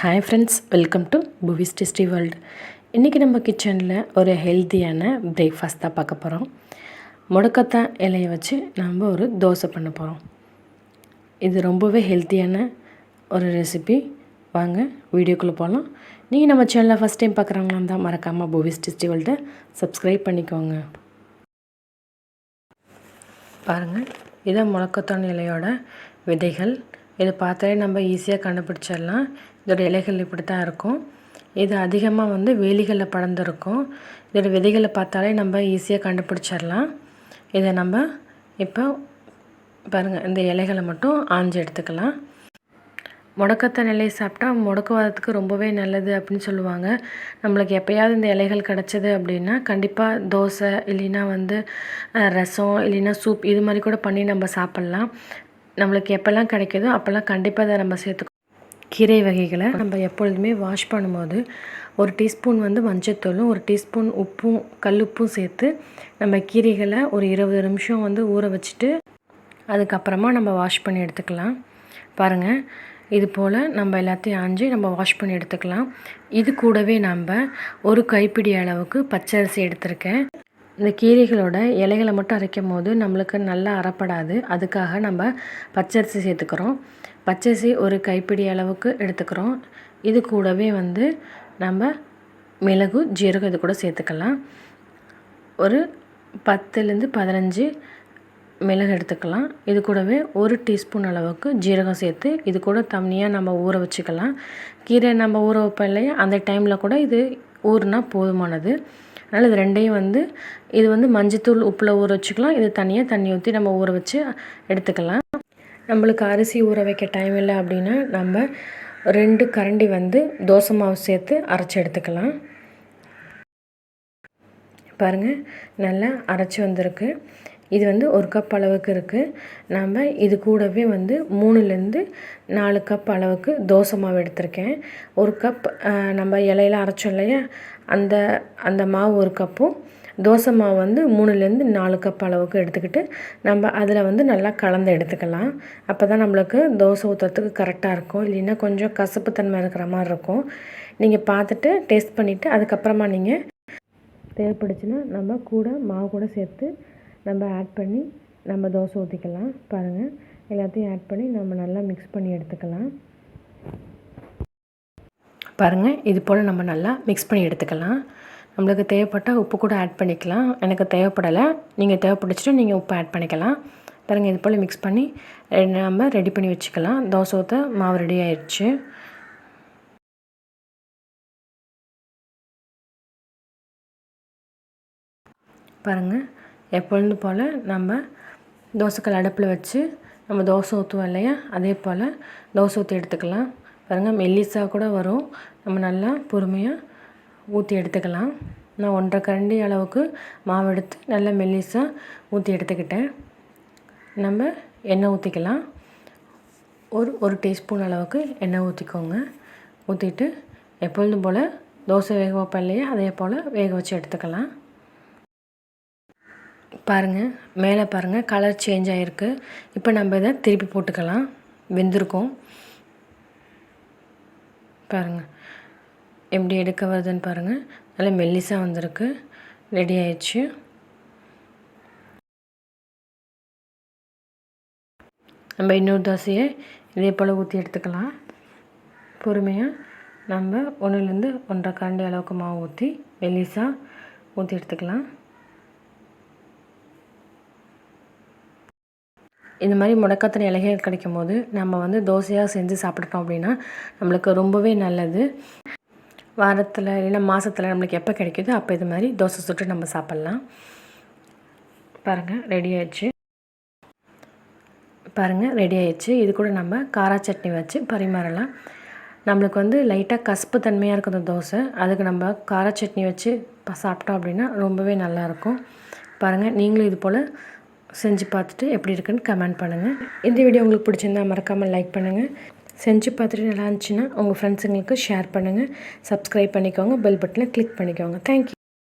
Hi friends, welcome to Buvi's Tasty World. இன்றைக்கி நம்ம கிச்சனில் ஒரு ஹெல்த்தியான பிரேக்ஃபாஸ்ட் தான் பார்க்க போகிறோம். முடக்கத்தான் இலையை வச்சு நம்ம ஒரு தோசை பண்ண போகிறோம். இது ரொம்பவே ஹெல்த்தியான ஒரு ரெசிபி. வாங்க வீடியோக்குள்ளே போகலாம். நீங்கள் நம்ம சேனலில் ஃபஸ்ட் டைம் பார்க்குறவங்களா இருந்தால் மறக்காமல் Buvi's Tasty World சப்ஸ்கிரைப் பண்ணிக்கோங்க. பாருங்கள், இதை முடக்கத்தான் இலையோட விதைகள். இதை பார்த்தாலே நம்ம ஈஸியாக கண்டுபிடிச்சிடலாம். இதோட இலைகள் இப்படி தான் இருக்கும். இது அதிகமாக வேலிகளில் படர்ந்துருக்கும். இதோட விதைகளை பார்த்தாலே நம்ம ஈஸியாக கண்டுபிடிச்சிடலாம். இதை நம்ம இப்போ பாருங்கள், இந்த இலைகளை மட்டும் ஆஞ்சு எடுத்துக்கலாம். முடக்கத்தான் இலையை சாப்பிட்டா முடக்குவாதத்துக்கு ரொம்பவே நல்லது அப்படின்னு சொல்லுவாங்க. நம்மளுக்கு எப்போயாவது இந்த இலைகள் கிடச்சிது அப்படின்னா கண்டிப்பாக தோசை இல்லைன்னா ரசம் இல்லைன்னா சூப் இது மாதிரி கூட பண்ணி நம்ம சாப்பிட்லாம். நம்மளுக்கு எப்போல்லாம் கிடைக்குதோ அப்போல்லாம் கண்டிப்பாக அதை நம்ம சேர்த்துக்கணும். கீரை வகைகளை நம்ம எப்பொழுதுமே வாஷ் பண்ணும்போது ஒரு டீஸ்பூன் மஞ்சத்தூளும் ஒரு டீஸ்பூன் உப்பும் கல்லுப்பும் சேர்த்து நம்ம கீரைகளை ஒரு 20 நிமிஷம் ஊற வச்சுட்டு அதுக்கப்புறமா நம்ம வாஷ் பண்ணி எடுத்துக்கலாம். பாருங்கள், இது போல் நம்ம எல்லாத்தையும் ஆஞ்சி நம்ம வாஷ் பண்ணி எடுத்துக்கலாம். இது கூடவே நம்ம ஒரு கைப்பிடி அளவுக்கு பச்சரிசி எடுத்திருக்கேன். இந்த கீரைகளோட இலைகளை மட்டும் அரைக்கும் போது நம்மளுக்கு நல்லா அரைப்படாது. அதுக்காக நம்ம பச்சரிசி சேர்த்துக்கிறோம். பச்சரிசி ஒரு கைப்பிடி அளவுக்கு எடுத்துக்கிறோம். இது கூடவே நம்ம மிளகு ஜீரகம் இது கூட சேர்த்துக்கலாம். ஒரு 10லேருந்து 15 மிளகு எடுத்துக்கலாம். இது கூடவே ஒரு டீஸ்பூன் அளவுக்கு ஜீரகம் சேர்த்து இது கூட தண்ணியாக நம்ம ஊற வச்சுக்கலாம். கீரை நம்ம ஊற வைப்போம் இல்லையா, அந்த டைமில் கூட இது ஊறுனா போதுமானது. அதனால் இது ரெண்டையும் இது மஞ்சத்தூள் உப்பில் ஊற வச்சுக்கலாம். இது தனியாக தண்ணி ஊற்றி நம்ம ஊற வச்சு எடுத்துக்கலாம். நம்மளுக்கு அரிசி ஊற வைக்க டைம் இல்லை அப்படின்னா நம்ம 2 கரண்டி தோசை மாவு சேர்த்து அரைச்சி எடுத்துக்கலாம். பாருங்கள், நல்லா அரைச்சி வந்திருக்கு. இது 1 கப் அளவுக்கு இருக்குது. நம்ம இது கூடவே 3லேருந்து 4 கப் அளவுக்கு தோசை மாவு எடுத்திருக்கேன். 1 கப் நம்ம இலையில அரைச்சோம் இல்லையா, அந்த மாவு 1 கப்பும் தோசை மாவு 3லேருந்து 4 கப் அளவுக்கு எடுத்துக்கிட்டு நம்ம அதில் நல்லா கலந்து எடுத்துக்கலாம். அப்போ தான் நம்மளுக்கு தோசை ஊற்றுறதுக்கு கரெக்டாக இருக்கும். இல்லைன்னா கொஞ்சம் கசப்பு தன்மை இருக்கிற மாதிரி இருக்கும். நீங்கள் பார்த்துட்டு டேஸ்ட் பண்ணிவிட்டு அதுக்கப்புறமா நீங்கள் தேவைப்படுச்சுன்னா நம்ம மாவு கூட சேர்த்து நம்ம ஆட் பண்ணி நம்ம தோசை ஊற்றிக்கலாம். பாருங்கள், எல்லாத்தையும் ஆட் பண்ணி நம்ம நல்லா மிக்ஸ் பண்ணி எடுத்துக்கலாம். பாருங்கள், இது போல் நம்ம நல்லா மிக்ஸ் பண்ணி எடுத்துக்கலாம். நம்மளுக்கு தேவைப்பட்டால் உப்பு கூட ஆட் பண்ணிக்கலாம். எனக்கு தேவைப்படலை, நீங்கள் தேவைப்பட்டுச்சுன்னா நீங்கள் உப்பு ஆட் பண்ணிக்கலாம். பாருங்கள், இது போல் மிக்ஸ் பண்ணி நம்ம ரெடி பண்ணி வச்சுக்கலாம். தோசை ஊற்ற மாவு ரெடி ஆயிடுச்சு. பாருங்கள், எப்பொழுது போல் நம்ம தோசைக்கல் அடுப்பில் வச்சு நம்ம தோசை ஊற்றுவோம் இல்லையா, அதே போல் தோசை ஊற்றி எடுத்துக்கலாம். பாருங்கள், மெல்லிசாக கூட வரும். நம்ம நல்லா பொறுமையாக ஊற்றி எடுத்துக்கலாம். நான் 1.5 கரண்டி அளவுக்கு மாவு எடுத்து நல்லா மெல்லிசாக ஊற்றி எடுத்துக்கிட்டேன். நம்ம எண்ணெய் ஊற்றிக்கலாம். ஒரு டீஸ்பூன் அளவுக்கு எண்ணெய் ஊற்றிக்கோங்க. ஊற்றிட்டு எப்பொழுதும் போல் தோசை வேக வைப்போம் இல்லையா, அதே போல் வேக வச்சு எடுத்துக்கலாம். பாருங்கள், மேலே பாருங்கள் கலர் சேஞ்ச் ஆகிருக்கு. இப்போ நம்ம இதை திருப்பி போட்டுக்கலாம். வெந்திருக்கும். பாருங்கள் எப்படி எடுக்க வருதுன்னு பாருங்கள். நல்லா மெல்லிசாக வந்திருக்கு. ரெடி ஆயிடுச்சு. நம்ம இன்னொரு தோசையை இதே போல் ஊற்றி எடுத்துக்கலாம். பொறுமையாக நம்ம 1லேருந்து 1.5 கரண்டி அளவுக்கு மாவு ஊற்றி மெல்லிசாக ஊற்றி எடுத்துக்கலாம். இந்த மாதிரி முடக்கத்தான் இலைகள் கிடைக்கும் போது நம்ம தோசையாக செஞ்சு சாப்பிட்டுட்டோம் அப்படின்னா நம்மளுக்கு ரொம்பவே நல்லது. வாரத்தில் இல்லைன்னா மாதத்தில் நம்மளுக்கு எப்போ கிடைக்குதோ அப்போ இது மாதிரி தோசை சுட்டு நம்ம சாப்பிட்லாம். பாருங்கள், ரெடி ஆயிடுச்சு. பாருங்கள், ரெடி ஆயிடுச்சு. இது கூட நம்ம காரா சட்னி வச்சு பரிமாறலாம். நம்மளுக்கு லைட்டாக கசப்பு தன்மையாக இருக்கும் அந்த தோசை. அதுக்கு நம்ம காரா சட்னி வச்சு சாப்பிட்டோம் அப்படின்னா ரொம்பவே நல்லாயிருக்கும். பாருங்கள், நீங்களும் இது போல் செஞ்சு பார்த்துட்டு எப்படி இருக்குன்னு கமெண்ட் பண்ணுங்கள். இந்த வீடியோ உங்களுக்கு பிடிச்சிருந்தா மறக்காமல் லைக் பண்ணுங்கள். செஞ்சு பார்த்துட்டு நல்லா இருந்துச்சுன்னா உங்கள் ஃப்ரெண்ட்ஸுங்களுக்கு ஷேர் பண்ணுங்கள். சப்ஸ்கிரைப் பண்ணிக்கோங்க. பெல் பட்டனை கிளிக் பண்ணிக்கோங்க. தேங்க்யூ.